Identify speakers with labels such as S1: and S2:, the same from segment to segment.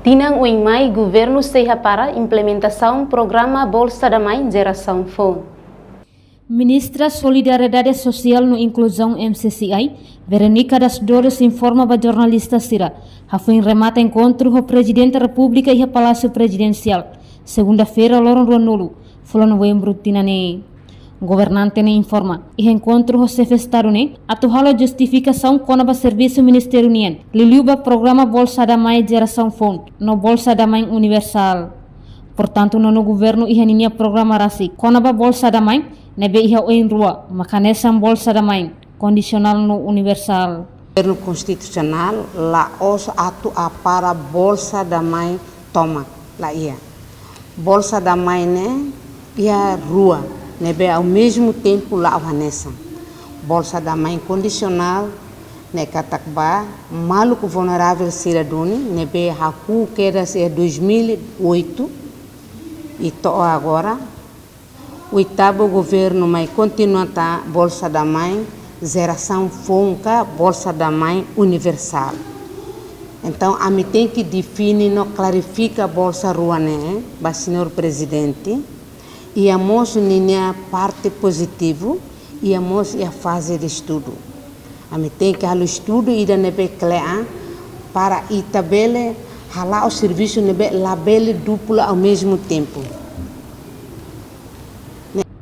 S1: Tinang uing governo seha para implementação programa Bolsa da Mãe Geração Fome.
S2: Ministra Solidariedade Social no Inclusão MCCI, Veronica das Dores informa para jornalista Sira, foi remata encontro com o Presidente da República e o Palácio Presidencial. Segunda-feira, Loron Ronulu, foi no novembro tinane. Governante ne informa, e encontro o chefe Estado ne, atual a justificação com o Serviço Ministério União, liliuba programa Bolsa da Mãe Geração Fome, no Bolsa da Mãe Universal. Portanto, no governo e a programa rasi, com a Bolsa da Mãe, nebe iha em rua, macanesam Bolsa da Mãe, condicional no Universal.
S3: O governo constitucional, lá os atu a para Bolsa da Mãe toma, lá ia. Bolsa da Mãe, né, ia rua. Nebe ao mesmo tempo lá o Bolsa da Mãe condicional, né, katakba, maluco vulnerável Siraduni, nebe haku que era 2008 e to agora o oitavo governo mas continua tá Bolsa da Mãe geração fonca Bolsa da Mãe universal. Então a mim tem que definir, não clarifica a Bolsa Rua, né, para senhor presidente. E a moça a parte positiva e a moça a fase de estudo. A mim tem que o estudo e da nebe clear para e tabela halar o serviço nebe labele dupla ao mesmo tempo.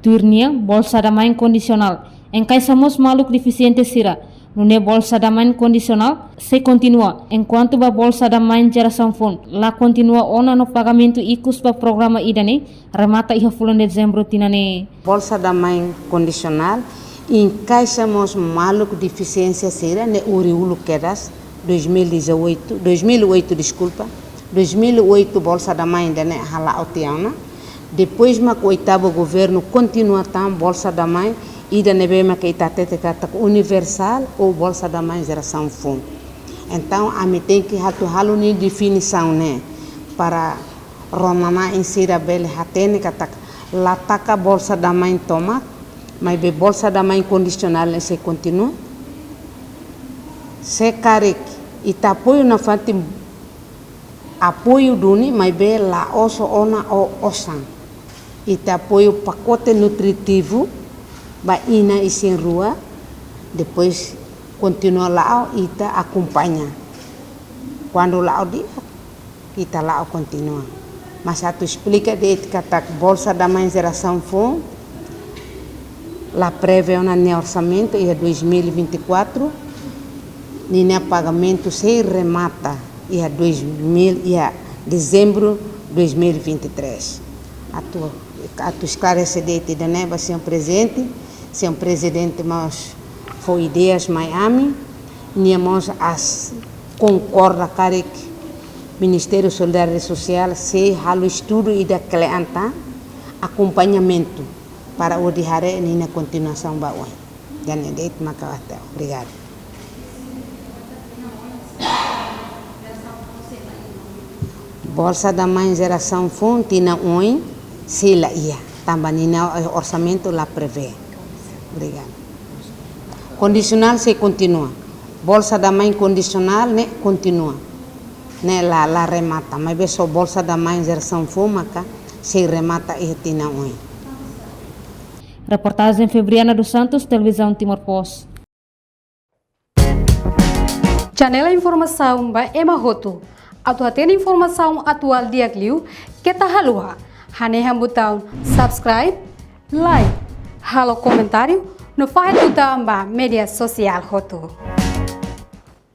S2: Turnia Bolsa da Mãe condicional. Em somos maluco deficiente Sira. No Bolsa da Mãe condicional se continua, enquanto a Bolsa da Mãe Geração Fome lá continua ona no pagamento e custo para programa idane remata e fulan de dezembro tinane.
S3: Bolsa da Mãe condicional encaixamos maluco deficiência Sira ne uriulo quedas 2008 desculpa 2008 Bolsa da Mãe dane hala otiana depois ma o oitavo governo continua tam Bolsa da Mãe e da nebema que está universal ou Bolsa da Mãe Geração Fome. Então a mim tem que halo ni definição né para romana insira bele hatene kata lataka Bolsa da Mãe toma mas be Bolsa da Mãe condicional se continua se carek e tá apoio na fante apoio duni mas be la oso ona o osan e tá apoio pacote nutritivo ba ina e sem rua, depois continua lá e tá acompanha. Quando lá o dia, e tá lá continua. Mas tu explica de que a Bolsa da Mãe Geração Fome, lá prevê um orçamento e 2024, nem pagamento se remata e a dezembro de 2023. A tu esclarecer de neva senhor presidente, mas foi ideias Miami, nós as concorda com Ministério Solidariedade Social se halo estudo e da clienta acompanhamento para o diare e na continuação bawa. Dan edit makawata. Obrigado. Bolsa da Mãe Geração Fome tina se la ia. Também o orçamento lá prevê. Obrigado. Condicional se continua. Bolsa da Mãe condicional né continua. Né lá remata. Mas bem só Bolsa da Mãe Geração Fome se remata e tina
S2: Reportagem Febriana dos Santos, Televisão Timor Post.
S4: Janela informação ba Emma Roto. Atu atena informação atual dia Gliu que tá halua. Haneha botão subscribe, like, halo comentário no faz botão ba media social Roto.